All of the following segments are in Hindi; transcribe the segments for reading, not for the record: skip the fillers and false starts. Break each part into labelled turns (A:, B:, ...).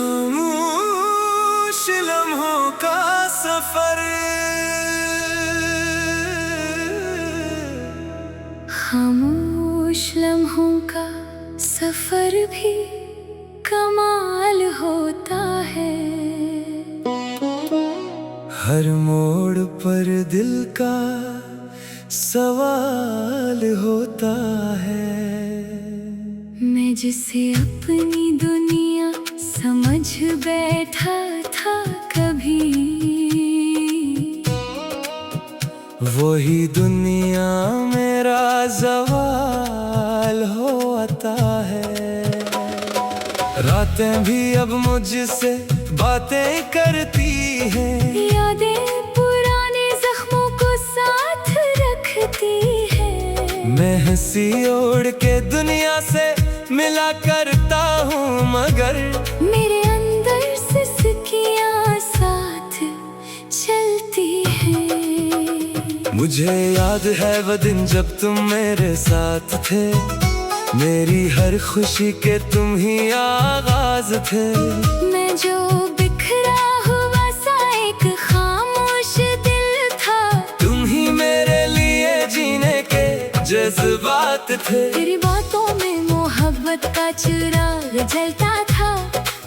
A: खामोश लम्हों का सफर,
B: खामोश लम्हों का सफर भी कमाल होता है।
A: हर मोड़ पर दिल का सवाल होता है।
B: मैं जिसे अपनी दुनिया समझ बैठा था कभी,
A: वही दुनिया मेरा ज़वाल होता है। रातें भी अब मुझसे बातें करती हैं,
B: यादें पुराने जख्मों को साथ रखती है।
A: मैं हंसी ओढ़ के दुनिया से मिला करता हूँ, मगर
B: मेरे अंदर सिसकियाँ साथ चलती हैं।
A: मुझे याद है वो दिन जब तुम मेरे साथ थे, मेरी हर खुशी के तुम ही आगाज थे।
B: मैं जो बिखरा हुआ सा एक खामोश दिल था,
A: तुम ही मेरे लिए जीने के जज्बात थे।
B: तेरी बातों में मोहब्बत का चिराग जलता था,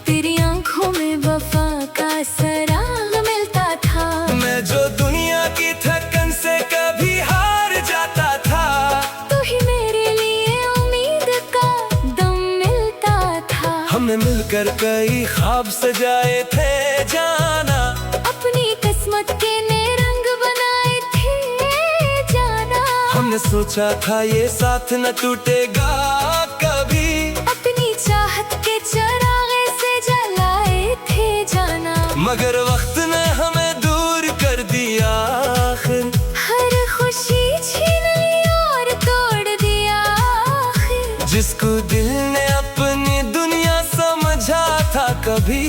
B: तेरी आंखों में वफा का सराग मिलता था।
A: मैं जो दुनिया की थकन से कभी हार जाता था,
B: तू ही मेरे लिए उम्मीद का दम मिलता था।
A: हमने मिलकर कई ख्वाब सजाए थे जाना,
B: अपनी किस्मत के नए रंग बनाए थे जाना।
A: हमने सोचा था ये साथ न टूटेगा कभी,
B: अपनी चाहत के चरागे से जलाए थे जाना।
A: मगर वक्त ने हमें दूर कर दिया आखिर।
B: हर खुशी छीन ली और तोड़ दिया आखिर।
A: जिसको दिल ने अपनी दुनिया समझा था कभी,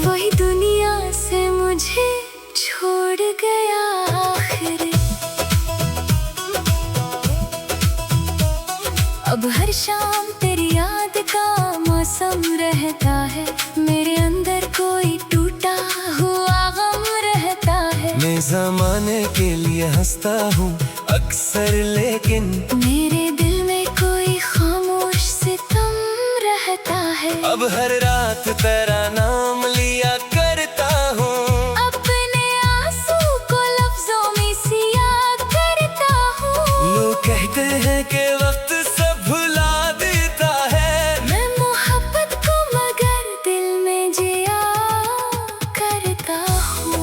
B: वही दुनिया से मुझे छोड़ गया आखिर। अब हर शाम तेरी याद का मौसम रहता है, मेरे अंदर कोई टूटा हुआ गम रहता है।
A: मैं ज़माने के लिए हंसता हूँ अक्सर, लेकिन
B: मेरे दिल में कोई खामोश सितम रहता है।
A: अब हर रात तेरा नाम लिया करता हूँ,
B: अपने आंसू को लफ्जों में सिया करता हूँ।
A: लोग कहते हैं कि वक्त सब भुला देता है,
B: मैं मोहब्बत को मगर दिल में जिया करता हूँ।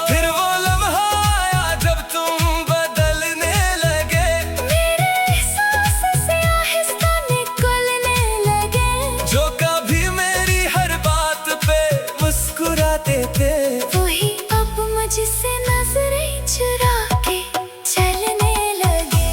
A: फिर वो लम्हा आया जब तुम बदलने लगे,
B: मेरे एहसास से आहिस्ता निकलने लगे।
A: जो कभी मेरी हर बात पे मुस्कुराते थे,
B: वही अब मुझसे नजरें चुरा के चलने लगे।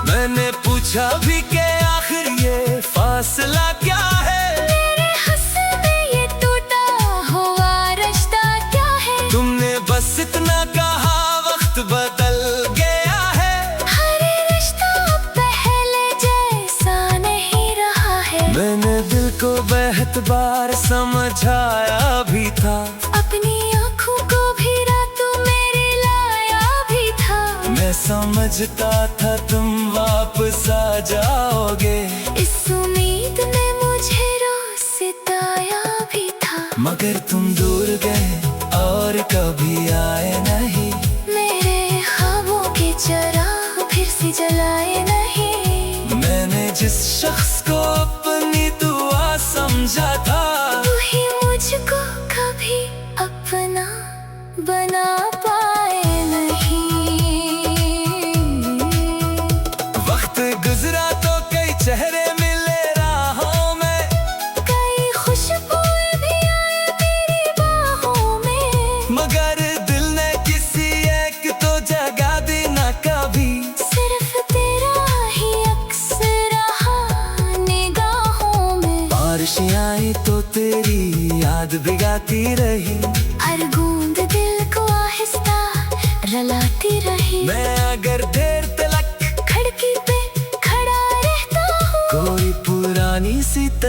A: मैंने पूछा भी कि आखिर ये फासला क्या है,
B: मेरे हंसने ये टूटा हुआ रिश्ता क्या है।
A: तुमने बस इतना कहा वक्त बदल गया है।
B: हर रिश्ता अब पहले जैसा नहीं रहा है।
A: मैंने दिल को बेहद बार समझाया भी था,
B: अपनी आँखों को भी रातों मेरे लाया भी था।
A: मैं समझता था तुम वापस आ जाओगे,
B: इस उम्मीद ने मुझे रोज सिताया भी था।
A: मगर तुम दूर गए और कभी आए नहीं।
B: मेरे ख्वाबों के चिराग फिर से जलाए नहीं।
A: मैंने जिस शख्स को अपनी दुआ समझा था,
B: वही मुझको कभी अपना बना पाए नहीं।
A: वक्त गुजरा तो कई चेहरे मिले राहों में,
B: कई खुशबुएं भी आए मेरी बाहों में।
A: मगर दिल ने किसी एक तो जगा दी ना कभी।
B: सिर्फ तेरा ही अक्स रहा निगाहों में।
A: बारिशें आई तो तेरी याद भिगाती रही,
B: हर बूंद दिल को आहिस्ता रलाती रही।
A: मैं अगर देर तलक
B: खड़की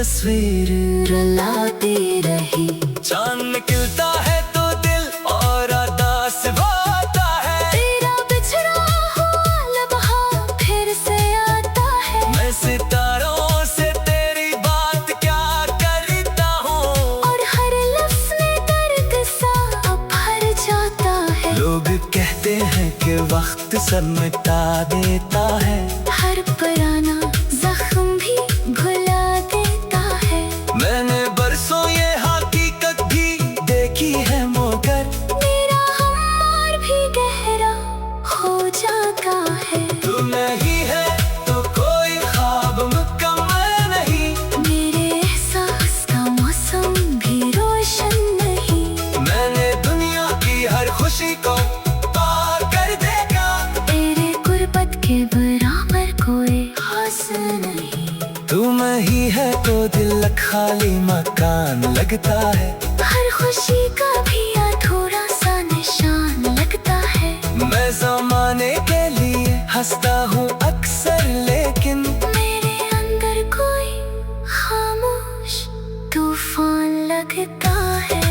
B: तस्वीर रुलाती रही।
A: चांद निकलता है तो दिल और अदास होता है,
B: तेरा बिछड़ा हुआ लम्हा फिर से आता है।
A: मैं सितारों से तेरी बात क्या करता हूँ,
B: और हर लफ्ज़ में दर्द सा अब भर जाता है।
A: लोग कहते हैं कि वक्त सब मिटा देता है,
B: हर पुराना जख्म भी भुला देता है।
A: मैंने बरसों ये हकीकत भी देखी है, मगर
B: मेरा हमार भी गहरा हो जाता है।
A: तू नहीं है तो कोई ख्वाब मुकम्मल नहीं,
B: मेरे एहसास का मौसम भी रोशन नहीं।
A: मैंने दुनिया की हर खुशी को पार कर देगा,
B: तेरे गुर्बत के बराबर कोई हासिल नहीं।
A: तू नहीं है तो दिल खाली मकान लगता है,
B: हर खुशी का भी अधूरा सा निशान लगता है।
A: मैं ज़माने के लिए हंसता हूँ अक्सर, लेकिन
B: मेरे अंदर कोई खामोश तूफान लगता है।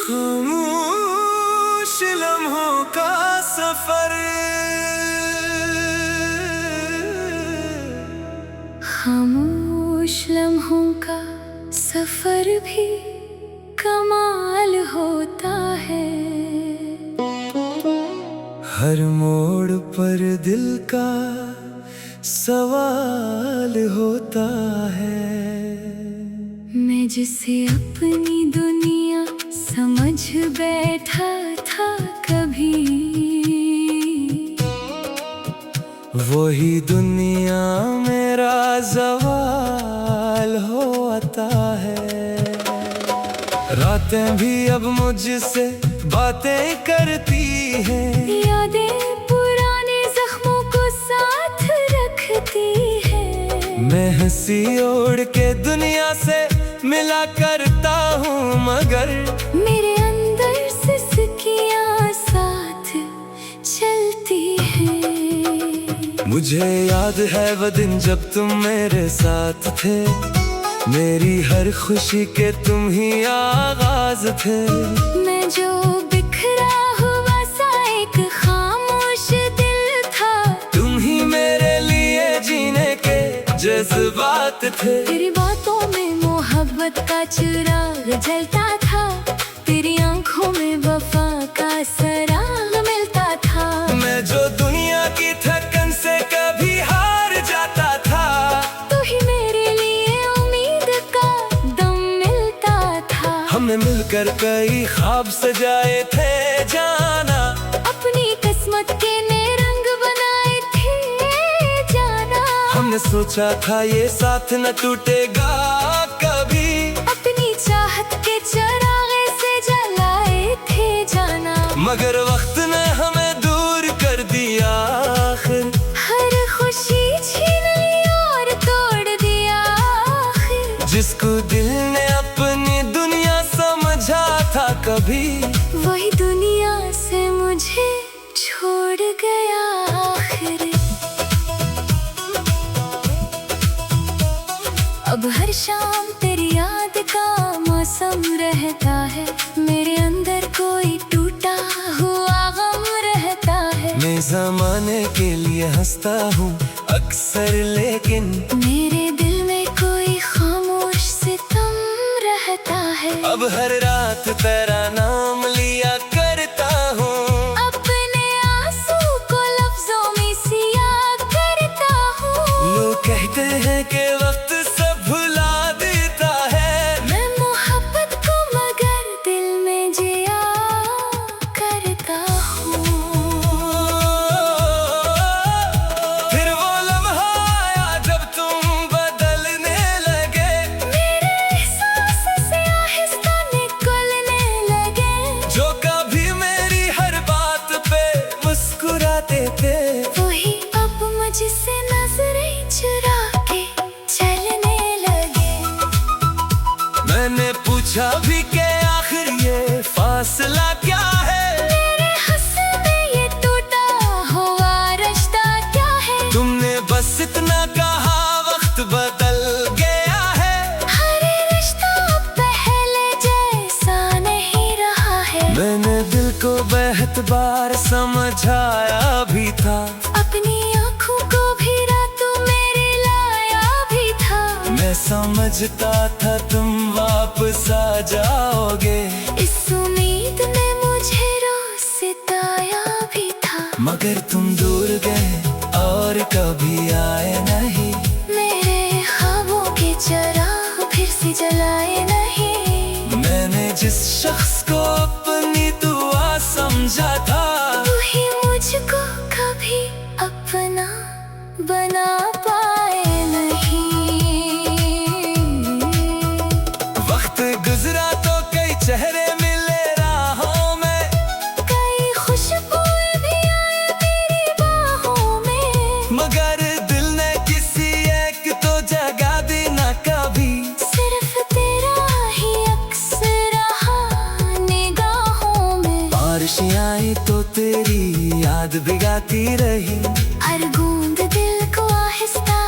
A: खामोश लम्हों का सफर,
B: खामोश लम्हों का सफर भी कमाल होता है।
A: हर मोड़ पर दिल का सवाल होता है।
B: मैं जिसे अपनी दुनिया समझ बैठा था कभी,
A: वही दुनिया मेरा ज़वाल होता है। रातें भी अब मुझसे बातें करती हैं,
B: यादें पुराने जख्मों को साथ रखती है।
A: मैं हंसी ओढ़ के दुनिया से मिला करता हूँ, मगर
B: मेरे अंदर सिसकियाँ साथ चलती हैं।
A: मुझे याद है वो दिन जब तुम मेरे साथ थे, मेरी हर खुशी के तुम ही आगाज थे।
B: मैं जो बिखरा हुआ सा एक खामोश दिल था,
A: तुम ही मेरे लिए जीने के जज्बात थे।
B: तेरी बातों में मोहब्बत का चिराग जलता था, तेरी आंखों में वफा का सराग मिलता था।
A: मैं जो दुनिया की थकन से कभी हार जाता था,
B: तू ही मेरे लिए उम्मीद का दम मिलता था।
A: हमने मिलकर कई ख्वाब सजाए थे जाना,
B: अपनी किस्मत के नए रंग बनाए थे जाना।
A: हमने सोचा था ये साथ न टूटेगा कभी,
B: अपनी चाहत के चरागे से जलाए थे जाना।
A: मगर वक्त ने हमें दूर कर दिया आखिर।
B: हर खुशी छीन ली और तोड़ दिया आखिर।
A: जिसको दिल ने अपनी दुनिया समझा था कभी,
B: वही दुनिया से मुझे छोड़ गया आखिर। अब हर शाम तेरी याद का मौसम रहता है, मेरे अंदर कोई टूटा हुआ गम रहता है।
A: मैं ज़माने के लिए हंसता हूँ अक्सर, लेकिन
B: मेरे दिल में कोई खामोश सितम रहता है।
A: अब हर रात तेरा नाम लिया करता हूँ,
B: अपने आंसू को लफ्जों में सिया करता हूँ।
A: लोग कहते हैं कि वक्त सब भुला देता है,
B: मैं मोहब्बत को मगर दिल में जिया करता हूँ।
A: फिर वो लम्हा आया जब तुम बदलने लगे,
B: मेरे एहसास से आहिस्ता निकलने लगे।
A: जो कभी मेरी हर बात पे मुस्कुराते थे,
B: वही अब मुझसे नजरें चुरा के चलने लगे।
A: मैंने पूछा भी कि आखिर ये फासला क्या है,
B: मेरे हंसने ये
A: एतबार समझाया भी था,
B: अपनी आँखों को भी रातों मेरे लाया भी था।
A: मैं समझता था तुम वापस आ जाओगे,
B: इस उम्मीद ने मुझे रोज सताया भी था।
A: मगर तुम दूर गए और कभी आए नहीं,
B: मेरे ख्वाबों के चिराग फिर से जलाए नहीं।
A: मैंने जिस शख्स को अपनी दुआ समझा था,
B: वही मुझको कभी अपना बना पाए नहीं।
A: वक्त गुजरा तो कई चेहरे मिले राहों में,
B: कई खुशबुएं भी आए मेरी बाहों में।
A: मगर दिल ने किसी एक तो जगा दी ना कभी।
B: सिर्फ तेरा ही अक्स रहा निगाहों में।
A: बारिशें आई तो तेरी याद भिगाती रही,
B: हर बूंद दिल को आहिस्ता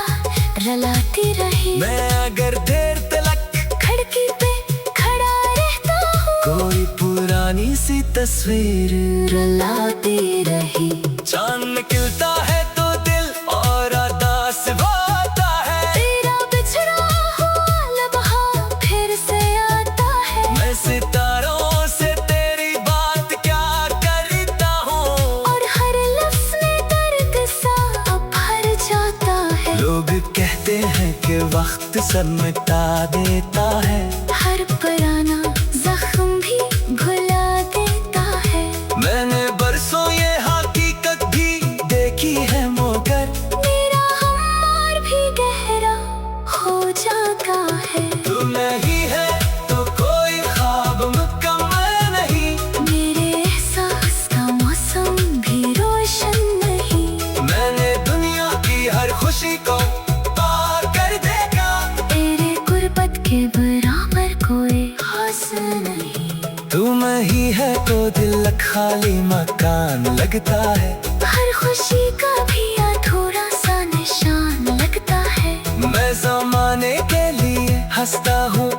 B: रलाती रही।
A: मैं अगर देर तलक
B: खिड़की पे खड़ा रहता हूँ,
A: कोई पुरानी सी तस्वीर
B: रुलाती रही।
A: चांद निकलता है तो दिल और उदास होता है,
B: तेरा बिछड़ा हुआ लम्हा फिर से आता है।
A: मैं सितारों से तेरी बात क्या करता हूँ,
B: और हर लफ्ज़ में दर्द सा अब भर जाता है।
A: लोग कहते हैं कि वक्त सब मिटा देता है,
B: हर पुराना जख्म भी भुला देता है।
A: मैंने बरसों ये हकीकत भी देखी है, मगर
B: मेरा हमार भी गहरा हो जाता है।
A: तू नहीं है तो कोई ख्वाब मुकम्मल नहीं,
B: मेरे एहसास का मौसम भी रोशन नहीं।
A: मैंने दुनिया की हर खुशी को पार कर देखा,
B: तेरे गुर्बत के बराबर कोई हासिल नहीं।
A: तुम ही है तो दिल खाली मकान लगता है,
B: हर खुशी का भी अधूरा सा निशान लगता है।
A: मैं ज़माने के लिए हंसता हूँ